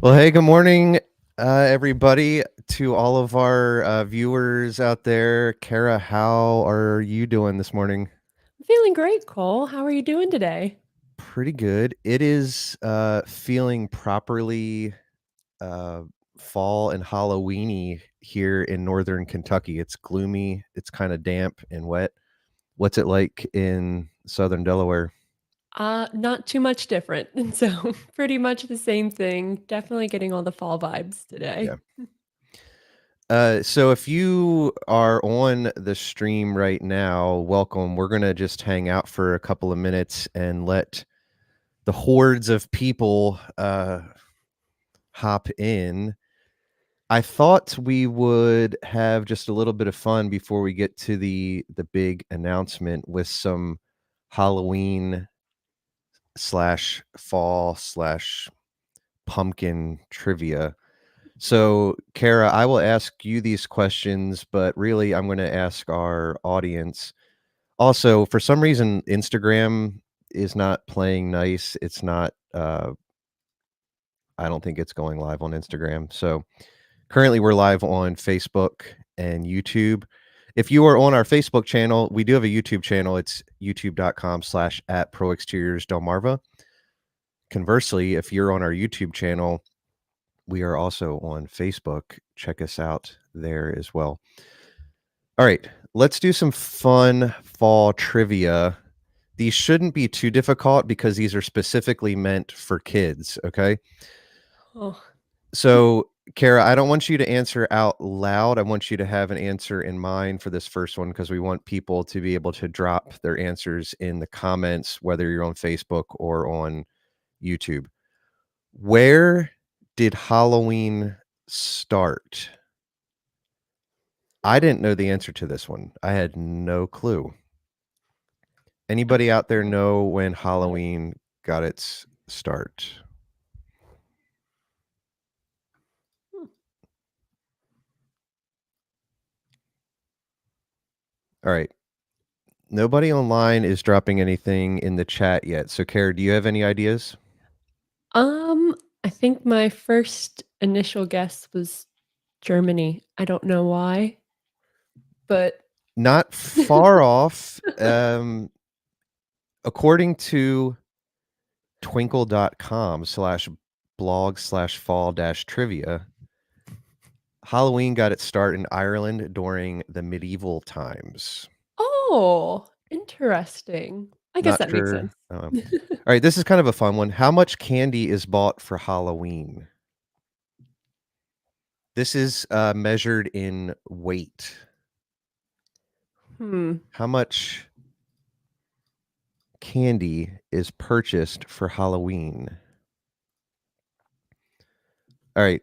Well, hey, good morning, everybody, to all of our viewers out there. Kara, how are you doing this morning? Feeling great, Cole. How are you doing today? Pretty good. It is feeling properly uh, fall and Halloweeny here in northern Kentucky. It's gloomy, it's kind of damp and wet. What's it like in southern Delaware? Not too much different. And so pretty much the same thing. Definitely getting all the fall vibes Yeah. today. So if you are on the stream right now, welcome. We're gonna just hang out for a couple of minutes and let the hordes of people hop in. I thought we would have just a little bit of fun before we get to the big announcement with some Halloween slash fall slash pumpkin trivia. So, Kara, I will ask you these questions, but really I'm going to ask our audience. Also, for some reason, Instagram is not playing nice. It's not, I don't think it's going live on Instagram. So, currently we're live on Facebook and YouTube. If you are on our Facebook channel, we do have a YouTube channel. It's youtube.com/at Pro Exteriors Delmarva. Conversely, if you're on our YouTube channel, we are also on Facebook. Check us out there as well. All right, let's do some fun fall trivia. These shouldn't be too difficult because these are specifically meant for kids, okay? Oh, So, Kara, I don't want you to answer out loud. I want you to have an answer in mind for this first one because we want people to be able to drop their answers in the comments, whether you're on Facebook or on YouTube. Where did Halloween start? I didn't know the answer to this one. I had no clue. Anybody out there know when Halloween got its start? All right. Nobody online is dropping anything in the chat yet. So, Kara, do you have any ideas? um, I think my first initial guess was Germany. I don't know why, but Not far off. According to twinkle.com/blog/fall-trivia, Halloween got its start in Ireland during the medieval times. oh, interesting. I guess Not that makes sure. sense. All right, this is kind of a fun one. How much candy is bought for Halloween? This is measured in weight. Hmm. How much candy is purchased for Halloween? All right.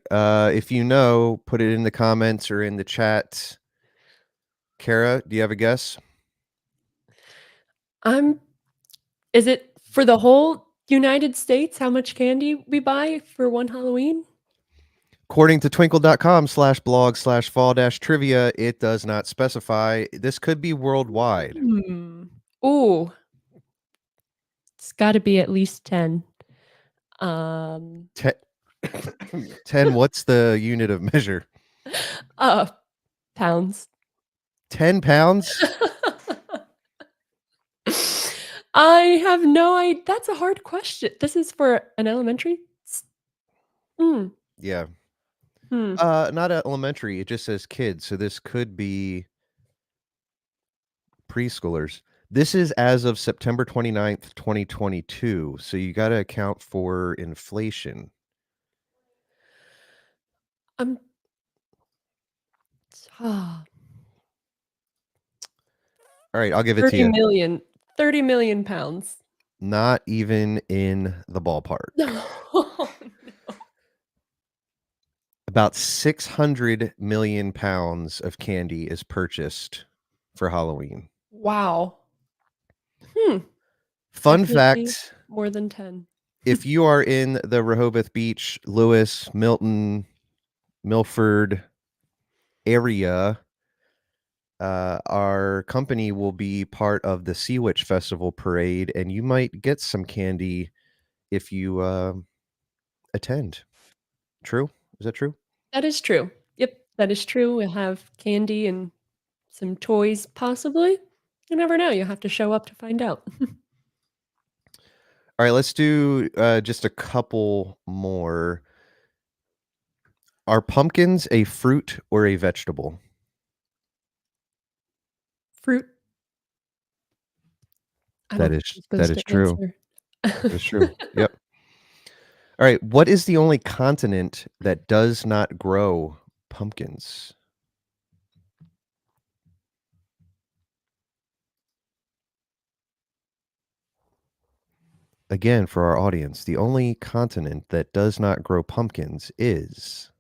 If you know, put it in the comments or in the chat. Kara, do you have a guess? I'm Is it for the whole United States how much candy we buy for one Halloween? According to twinkle.com/blog/fall-trivia, it does not specify. This could be worldwide. Hmm. Ooh, it's gotta be at least 10. Um, Te- 10, what's the unit of measure? uh, pounds. 10 pounds? I have no idea. That's a hard question. This is for an elementary? Hmm. Yeah. Hmm. Not elementary. It just says kids. So this could be preschoolers. This is as of September 29th, 2022. So you got to account for inflation. I'm ah, All right, I'll give it to 30 you. million. 30 million pounds. Not even in the ballpark. No. About 600 million pounds of candy is purchased for Halloween. Wow. Hmm. Fun Definitely fact, more than 10. if you are in the Rehoboth Beach, Lewis, Milton, Milford area, our company will be part of the Sea Witch Festival parade, and you might get some candy if you attend. True? Is that true? That is true. Yep, that is true. We'll have candy and some toys, possibly. You never know. You'll have to show up to find out. All right, let's do just a couple more. Are pumpkins a fruit or a vegetable? Fruit. I don't That think is I'm that supposed is to true. answer. That is true. Yep. All right, what is the only continent that does not grow pumpkins? Again, for our audience, the only continent that does not grow pumpkins is.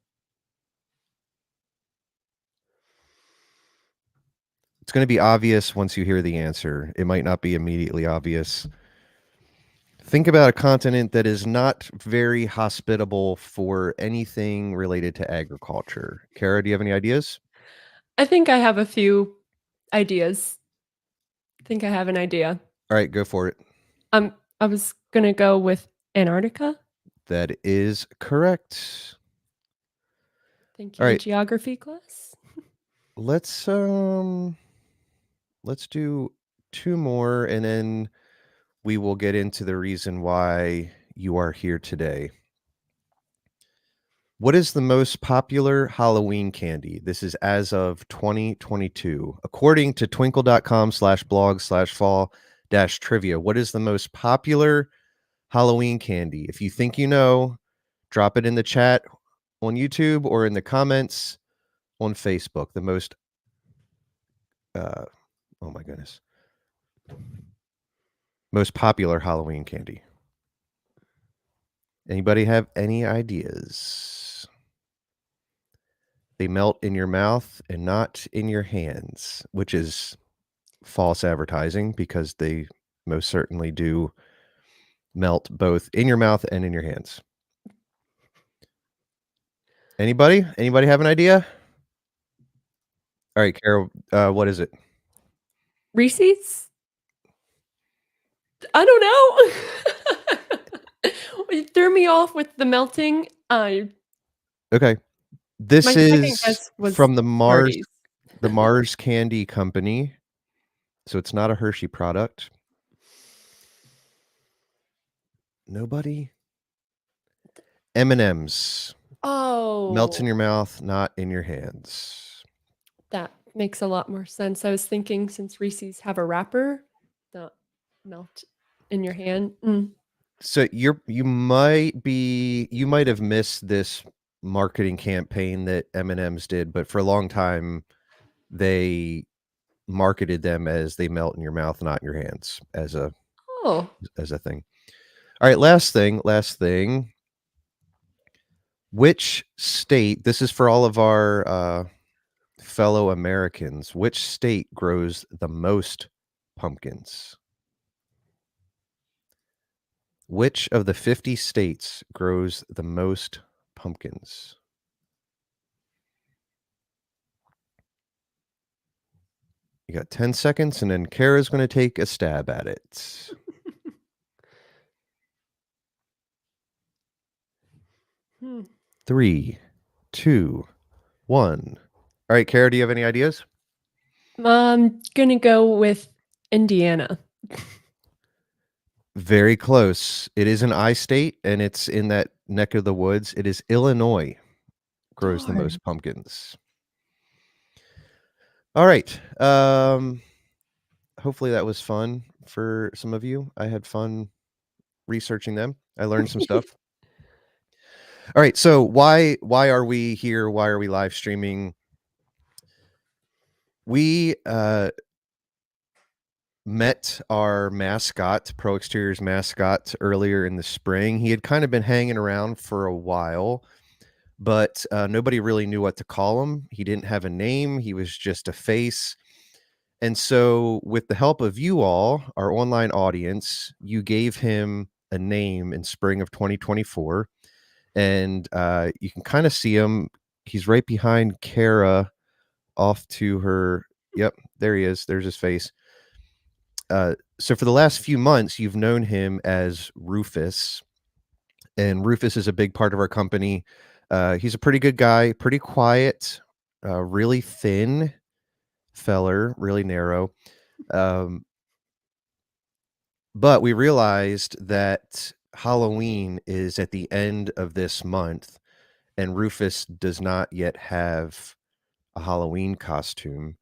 It's going to be obvious once you hear the answer. It might not be immediately obvious. Think about a continent that is not very hospitable for anything related to agriculture. Kara, do you have any ideas? I think I have a few ideas. I think I have an idea. All right, go for it. I was gonna go with Antarctica. That is correct. Thank All you, right, geography class. let's let's do two more and then we will get into the reason why you are here today. What is the most popular Halloween candy? This is as of 2022. According to twinkle.com/blog/fall-trivia, what is the most popular Halloween candy? If you think you know, drop it in the chat on YouTube or in the comments on Facebook. The most, uh, oh my goodness, most popular Halloween candy. Anybody have any ideas? They melt in your mouth and not in your hands, which is false advertising because they most certainly do melt both in your mouth and in your hands. Anybody? Anybody have an idea? All right, Carol, what is it? Reese's? I don't know. You threw me off with the melting. Okay. This My second is guess was from Smarties. the Mars Candy Company. So it's not a Hershey product. Nobody? M&M's. Melts in Oh, your mouth, not in your hands. that makes a lot more sense. I was thinking since Reese's have a wrapper, the melt in your hand. So you might have missed this marketing campaign that M&M's did, but for a long time they marketed them as they melt in your mouth, not in your hands Oh, as a thing. All right, last thing. Which state, this is for all of our fellow Americans, which state grows the most pumpkins? Which of the 50 states grows the most pumpkins? You got 10 seconds, and then Kara's going to take a stab at it. hmm. 3, 2, 1. All right, Kara, do you have any ideas? I'm gonna go with Indiana. Very close. It is an I state, and it's in that neck of the woods. It is Illinois grows the Darn. most pumpkins. All right. Hopefully that was fun for some of you. I had fun researching them. I learned some stuff. All right, so why are we here? Why are we live streaming? We met our mascot, Pro Exteriors mascot, earlier in the spring. He had kind of been hanging around for a while, but nobody really knew what to call him. He didn't have a name. He was just a face. And so, with the help of you all, our online audience, you gave him a name in spring of 2024. And you can kind of see him. He's right behind Kara off to her. Yep, there he is. There's his face. So, for the last few months, you've known him as Rufus. And Rufus is a big part of our company. He's a pretty good guy, pretty quiet, really thin feller, really narrow. Um, but we realized that Halloween is at the end of this month, and Rufus does not yet have a Halloween costume.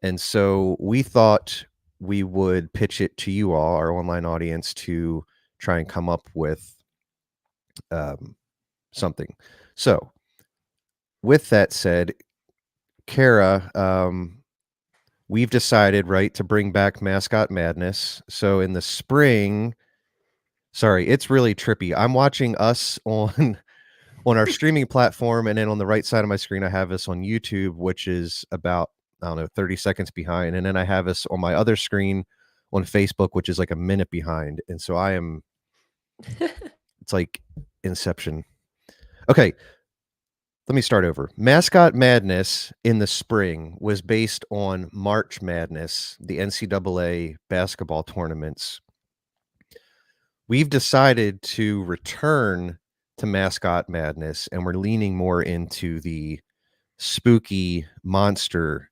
And so we thought we would pitch it to you all, our online audience, to try and come up with something. So, with that said, Kara, we've decided, right, to bring back Mascot Madness. So in the spring, sorry, it's really trippy. I'm watching us on on our streaming platform, and then on the right side of my screen, I have us on YouTube, which is about, I don't know, 30 seconds behind. And then I have us on my other screen on Facebook, which is like a minute behind. And so it's like Inception. Okay, let me start over. Mascot Madness in the spring was based on March Madness, the NCAA basketball tournaments. We've decided to return to Mascot Madness, and we're leaning more into the spooky monster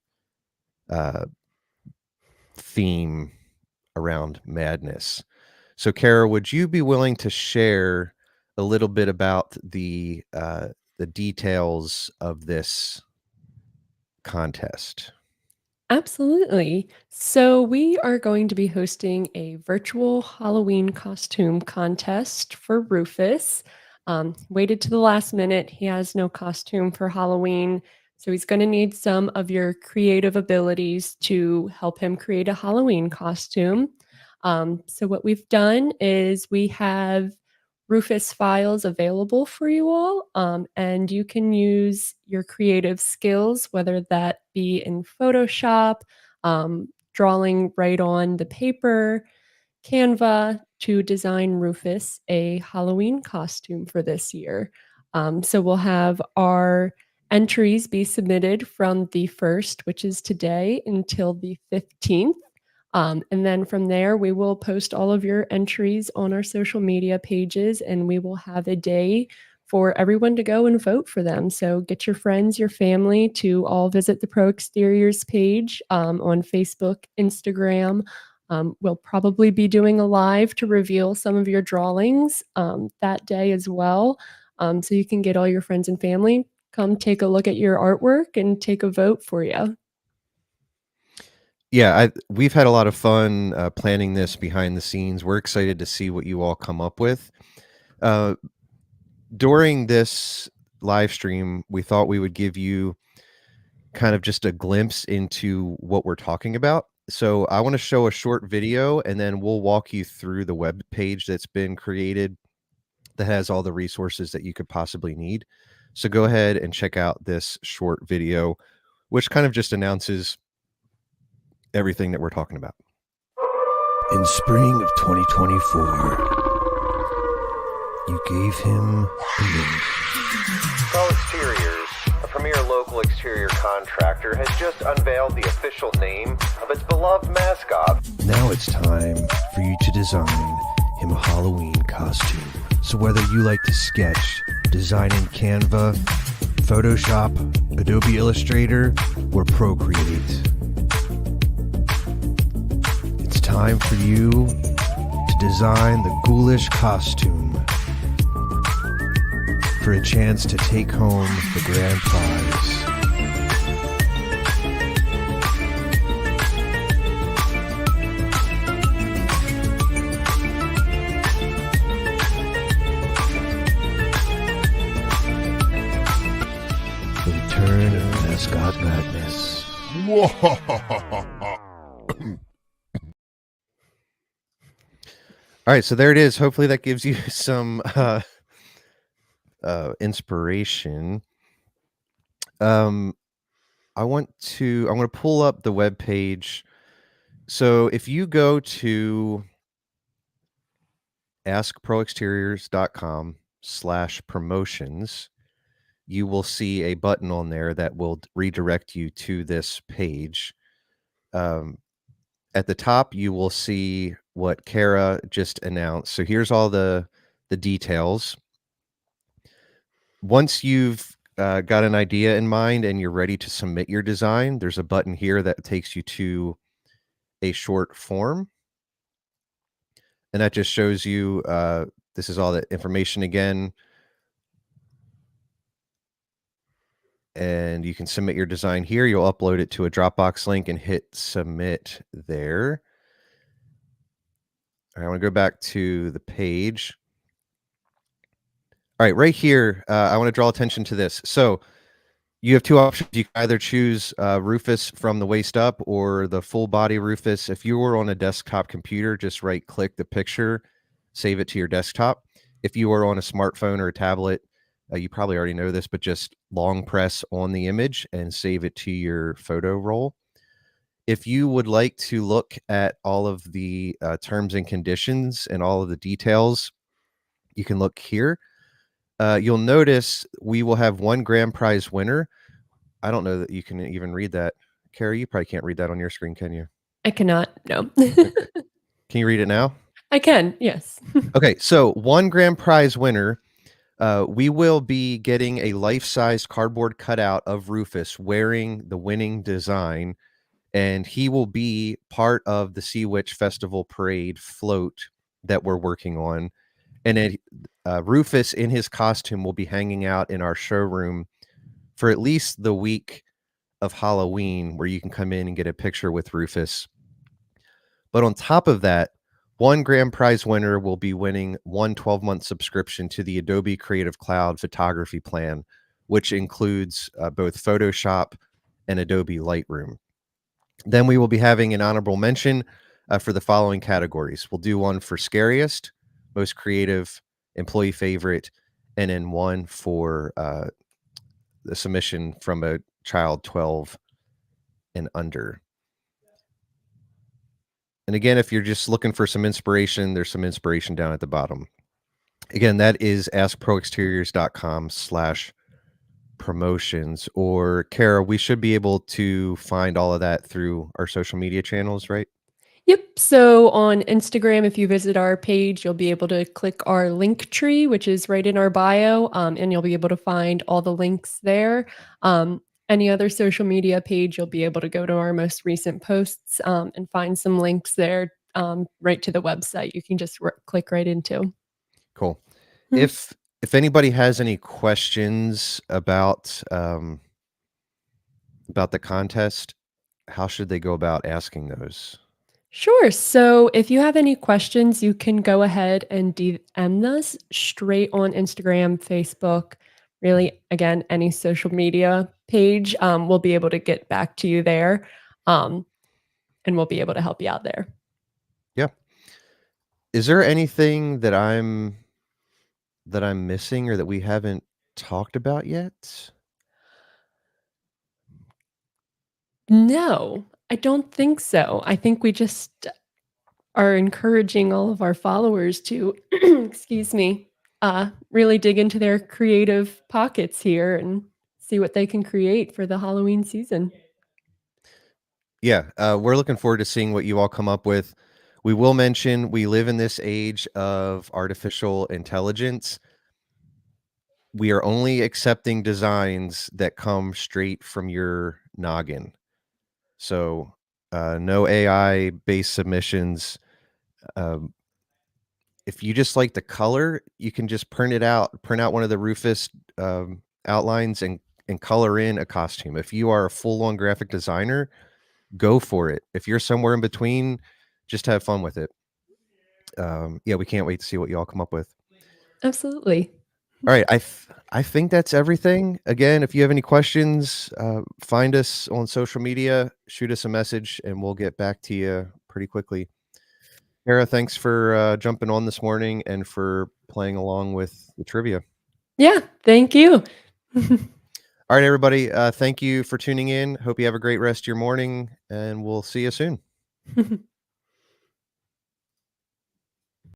theme around madness. So, Kara, would you be willing to share a little bit about the details of this contest? Absolutely. So, we are going to be hosting a virtual Halloween costume contest for Rufus. Waited to the last minute. He has no costume for Halloween. So, he's going to need some of your creative abilities to help him create a Halloween costume. So, what we've done is we have Rufus files available for you all, and you can use your creative skills, whether that be in Photoshop, drawing right on the paper, Canva, to design Rufus a Halloween costume for this year. So we'll have our entries be submitted from the 1st, which is today, until the 15th. And then from there, we will post all of your entries on our social media pages, and we will have a day for everyone to go and vote for them. So get your friends, your family to all visit the Pro Exteriors page on Facebook, Instagram. We'll probably be doing a live to reveal some of your drawings that day as well. So you can get all your friends and family, come take a look at your artwork and take a vote for you. Yeah, we've had a lot of fun planning this behind the scenes. We're excited to see what you all come up with. During this live stream, we thought we would give you kind of just a glimpse into what we're talking about. So I want to show a short video, and then we'll walk you through the web page that's been created that has all the resources that you could possibly need. So go ahead and check out this short video, which kind of just announces everything that we're talking about. In spring of 2024, you gave him a name. Pro Exteriors, a premier local exterior contractor, has just unveiled the official name of its beloved mascot. Now it's time for you to design him a Halloween costume. So whether you like to sketch, design in Canva, Photoshop, Adobe Illustrator, or Procreate, it's time for you to design the ghoulish costume for a chance to take home the grand prize. The return of Mascot Madness. All right, so there it is. Hopefully that gives you some inspiration. I'm going to pull up the web page. So if you go to askproexteriors.com/promotions, you will see a button on there that will redirect you to this page. At the top, you will see what Kara just announced. So here's all the details. Once you've got an idea in mind and you're ready to submit your design, there's a button here that takes you to a short form. And that just shows you, this is all the information again. And you can submit your design here. You'll upload it to a Dropbox link and hit submit there. All right, I want to go back to the page. All right, right here, I want to draw attention to this. So you have two options. You can either choose Rufus from the waist up or the full body Rufus. If you were on a desktop computer, just right click the picture, save it to your desktop. If you are on a smartphone or a tablet, you probably already know this, but just long press on the image and save it to your photo roll. If you would like to look at all of the terms and conditions and all of the details, you can look here. You'll notice we will have one grand prize winner. I don't know that you can even read that. Carrie, you probably can't read that on your screen, can you? I cannot. No. Can you read it now? I can. Yes. Okay, so one grand prize winner. We will be getting a life-size cardboard cutout of Rufus wearing the winning design, and he will be part of the Sea Witch Festival Parade float that we're working on. And Rufus in his costume will be hanging out in our showroom for at least the week of Halloween, where you can come in and get a picture with Rufus. But on top of that, one grand prize winner will be winning one 12-month subscription to the Adobe Creative Cloud photography plan, which includes both Photoshop and Adobe Lightroom. Then we will be having an honorable mention for the following categories. We'll do one for scariest, most creative, employee favorite, and then one for the submission from a child 12 and under. And again, if you're just looking for some inspiration, there's some inspiration down at the bottom. Again, that is askproexteriors.com/promotions. Or Kara, we should be able to find all of that through our social media channels, right? Yep. So on Instagram, if you visit our page, you'll be able to click our link tree, which is right in our bio, and you'll be able to find all the links there. Any other social media page, you'll be able to go to our most recent posts and find some links there right to the website. You can just click right into. Cool. Mhm. If anybody has any questions about the contest, how should they go about asking those? Sure. So if you have any questions, you can go ahead and DM us straight on Instagram, Facebook, really, again, any social media page. We'll be able to get back to you there and we'll be able to help you out there. Yeah. Is there anything that I'm missing or that we haven't talked about yet? No, I don't think so. I think we just are encouraging all of our followers to, excuse me, really dig into their creative pockets here and see what they can create for the Halloween season. Yeah, we're looking forward to seeing what you all come up with. We will mention we live in this age of artificial intelligence. We are only accepting designs that come straight from your noggin. So, no AI-based submissions. Um, if you just like the color, you can just print out one of the Rufus outlines and color in a costume. If you are a full-on graphic designer, go for it. If you're somewhere in between, just have fun with it. Yeah, we can't wait to see what you all come up with. Absolutely. All right, I think that's everything. Again, if you have any questions, find us on social media, shoot us a message, and we'll get back to you pretty quickly. Kara, thanks for jumping on this morning and for playing along with the trivia. Yeah, thank you. All right, everybody, thank you for tuning in. Hope you have a great rest of your morning, and we'll see you soon.